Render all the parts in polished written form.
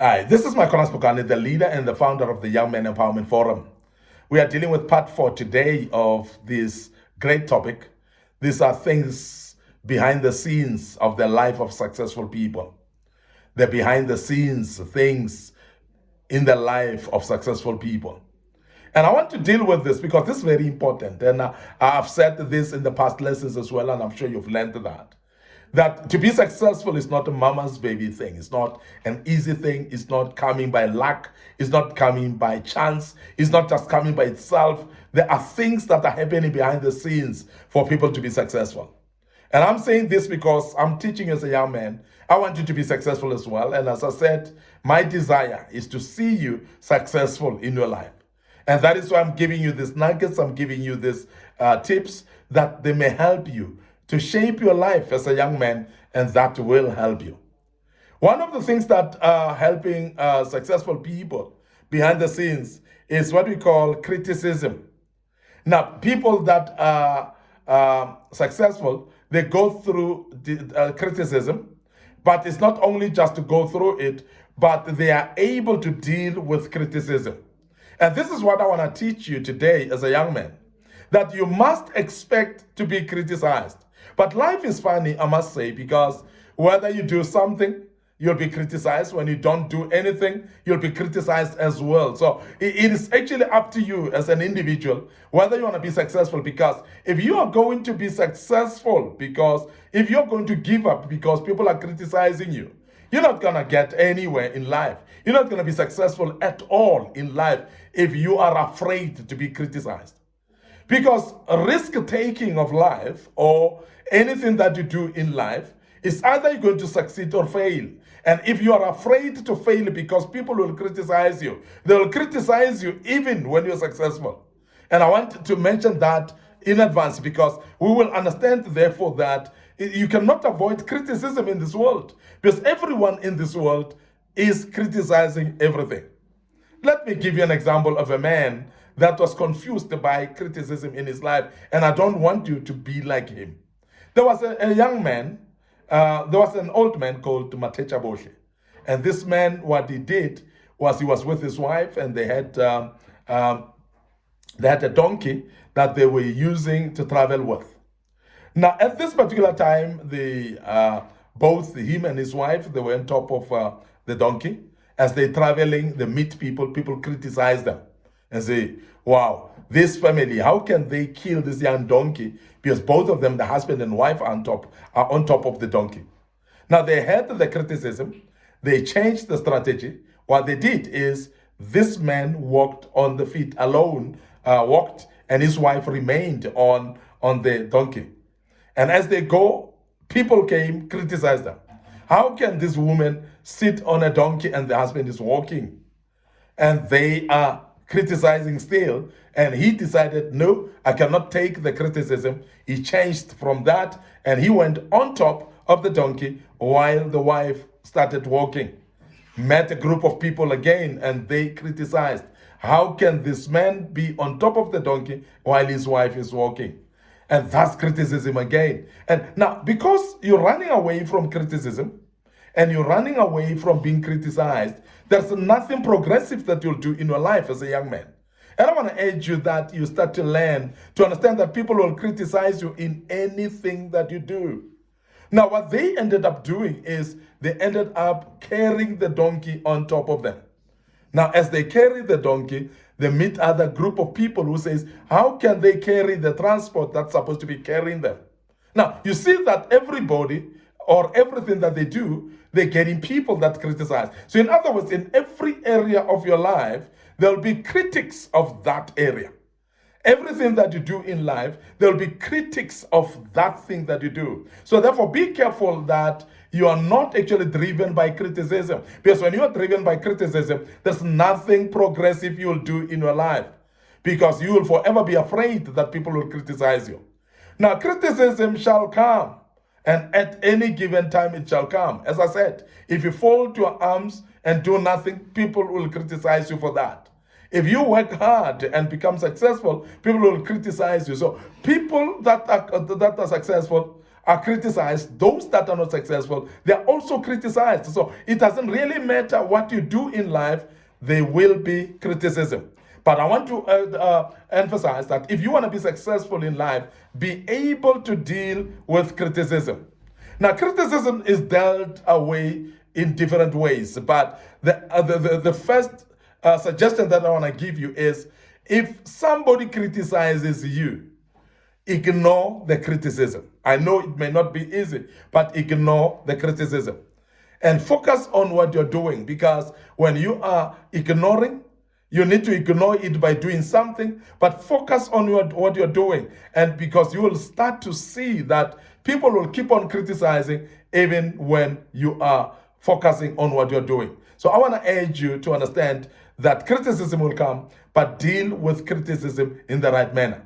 Hi, this is Michael Spokane, the leader and the founder of the Young Men Empowerment Forum. We are dealing with part 4 today of this great topic. These are things behind the scenes of the life of successful people. The behind the scenes things in the life of successful people. And I want to deal with this because this is very important. And I've said this in the past lessons as well, and I'm sure you've learned that to be successful is not a mama's baby thing. It's not an easy thing. It's not coming by luck. It's not coming by chance. It's not just coming by itself. There are things that are happening behind the scenes for people to be successful. And I'm saying this because I'm teaching as a young man. I want you to be successful as well. And as I said, my desire is to see you successful in your life. And that is why I'm giving you these nuggets. I'm giving you these tips that they may help you to shape your life as a young man, and that will help you. One of the things that are helping successful people behind the scenes is what we call criticism. Now, people that are successful, they go through criticism, but it's not only just to go through it, but they are able to deal with criticism. And this is what I want to teach you today as a young man, that you must expect to be criticized. But life is funny, I must say, because whether you do something, you'll be criticized. When you don't do anything, you'll be criticized as well. So it is actually up to you as an individual whether you want to be successful. Because if you are going to be successful, because if you're going to give up because people are criticizing you, you're not going to get anywhere in life. You're not going to be successful at all in life if you are afraid to be criticized. Because risk-taking of life or anything that you do in life is either you're going to succeed or fail. And if you are afraid to fail because people will criticize you, they will criticize you even when you're successful. And I want to mention that in advance because we will understand, therefore, that you cannot avoid criticism in this world because everyone in this world is criticizing everything. Let me give you an example of a man that was confused by criticism in his life, and I don't want you to be like him. There was a young man, there was an old man called Matecha Boshe. And this man, what he did was he was with his wife, and they had a donkey that they were using to travel with. Now, at this particular time, both him and his wife, they were on top of the donkey. As they're traveling, they meet people criticize them and say, wow, this family, how can they kill this young donkey? Because both of them, the husband and wife, are on top of the donkey. Now, they had the criticism. They changed the strategy. What they did is this man walked on the feet alone, walked, and his wife remained on the donkey. And as they go, people came, criticized them. How can this woman sit on a donkey and the husband is walking? And they are criticizing still. And he decided, no, I cannot take the criticism. He changed from that and he went on top of the donkey while the wife started walking. Met a group of people again and they criticized. How can this man be on top of the donkey while his wife is walking? And that's criticism again. And now, because you're running away from criticism and you're running away from being criticized, there's nothing progressive that you'll do in your life as a young man. And I want to urge you that you start to learn to understand that people will criticize you in anything that you do. Now, what they ended up doing is they ended up carrying the donkey on top of them. Now, as they carry the donkey, they meet other group of people who says, how can they carry the transport that's supposed to be carrying them? Now, you see that everybody or everything that they do, they're getting people that criticize. So in other words, in every area of your life, there'll be critics of that area. Everything that you do in life, there'll be critics of that thing that you do. So therefore, be careful that you are not actually driven by criticism. Because when you are driven by criticism, there's nothing progressive you'll do in your life. Because you will forever be afraid that people will criticize you. Now, criticism shall come. And at any given time, it shall come. As I said, if you fold your arms and do nothing, people will criticize you for that. If you work hard and become successful, people will criticize you. So people that are successful are criticized, those that are not successful, they are also criticized. So it doesn't really matter what you do in life, there will be criticism. But I want to emphasize that if you want to be successful in life, be able to deal with criticism. Now, criticism is dealt away in different ways, but the first suggestion that I want to give you is, if somebody criticizes you, ignore the criticism. I know it may not be easy, but ignore the criticism and focus on what you're doing, because when you are ignoring, you need to ignore it by doing something, but focus on what you're doing. And because you will start to see that people will keep on criticizing even when you are focusing on what you're doing. So I want to urge you to understand that criticism will come, but deal with criticism in the right manner.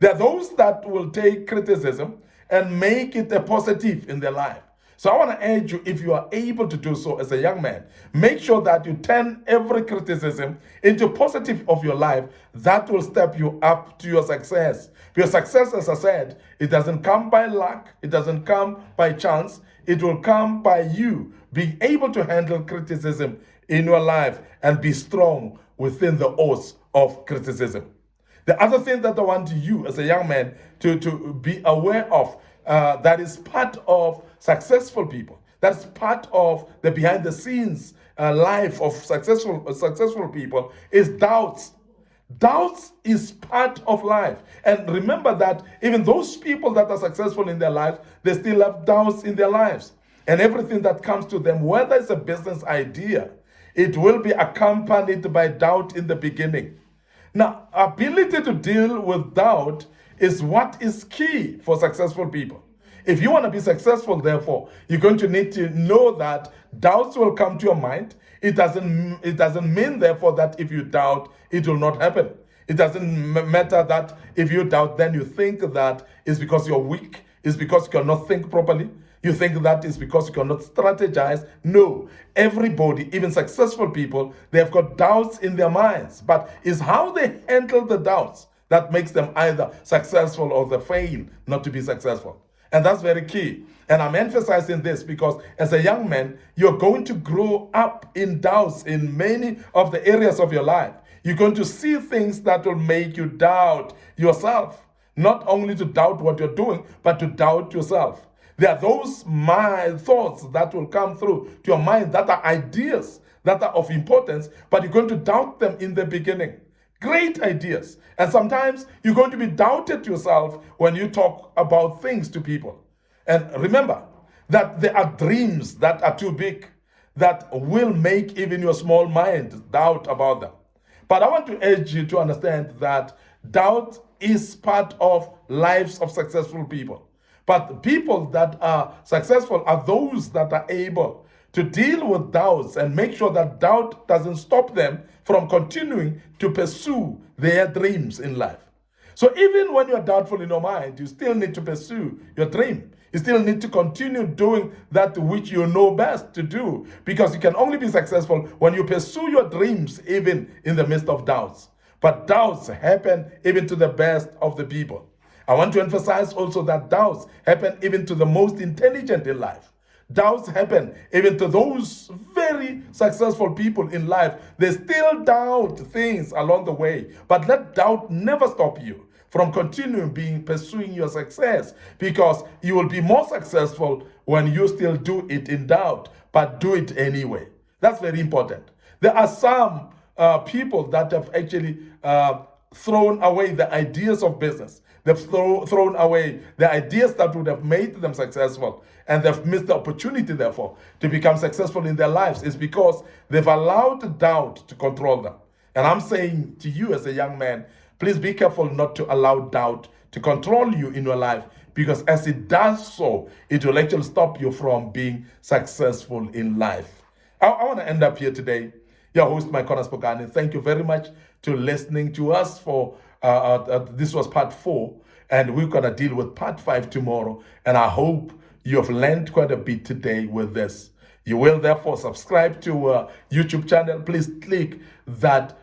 There are those that will take criticism and make it a positive in their life. So I want to urge you, if you are able to do so as a young man, make sure that you turn every criticism into positive of your life. That will step you up to your success. Your success, as I said, it doesn't come by luck, it doesn't come by chance, it will come by you being able to handle criticism in your life and be strong within the odds of criticism. The other thing that I want you as a young man to be aware of, that is part of successful people, that's part of the behind the scenes life of successful people, is doubts. Doubts is part of life. And remember that even those people that are successful in their lives, they still have doubts in their lives. And everything that comes to them, whether it's a business idea, it will be accompanied by doubt in the beginning. Now, ability to deal with doubt is what is key for successful people. If you want to be successful, therefore, you're going to need to know that doubts will come to your mind. It doesn't mean, therefore, that if you doubt, it will not happen. It doesn't matter that if you doubt, then you think that it's because you're weak, it's because you cannot think properly. You think that is because you cannot strategize. No, everybody, even successful people, they have got doubts in their minds. But it's how they handle the doubts that makes them either successful or they fail not to be successful. And that's very key. And I'm emphasizing this because as a young man, you're going to grow up in doubts in many of the areas of your life. You're going to see things that will make you doubt yourself. Not only to doubt what you're doing, but to doubt yourself. There are those thoughts that will come through to your mind that are ideas that are of importance, but you're going to doubt them in the beginning. Great ideas. And sometimes you're going to be doubted yourself when you talk about things to people. And remember that there are dreams that are too big that will make even your small mind doubt about them. But I want to urge you to understand that doubt is part of lives of successful people. But people that are successful are those that are able to deal with doubts and make sure that doubt doesn't stop them from continuing to pursue their dreams in life. So even when you're doubtful in your mind, you still need to pursue your dream. You still need to continue doing that which you know best to do, because you can only be successful when you pursue your dreams even in the midst of doubts. But doubts happen even to the best of the people. I want to emphasize also that doubts happen even to the most intelligent in life. Doubts happen even to those very successful people in life. They still doubt things along the way. But let doubt never stop you from continuing pursuing your success, because you will be more successful when you still do it in doubt, but do it anyway. That's very important. There are some people that have actually thrown away the ideas of business. They've thrown away the ideas that would have made them successful, and they've missed the opportunity, therefore, to become successful in their lives. It's because they've allowed doubt to control them. And I'm saying to you as a young man, please be careful not to allow doubt to control you in your life, because as it does so, it will actually stop you from being successful in life. I want to end up here today. Your host, Mike Connor Spokane. Thank you very much to listening to us for this was part 4, and we're going to deal with part 5 tomorrow. And I hope you have learned quite a bit today with this. You will therefore subscribe to our YouTube channel. Please click that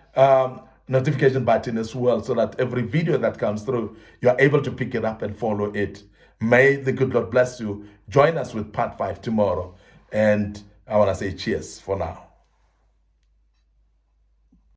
notification button as well, so that every video that comes through, you're able to pick it up and follow it. May the good Lord bless you. Join us with part 5 tomorrow. And I want to say cheers for now.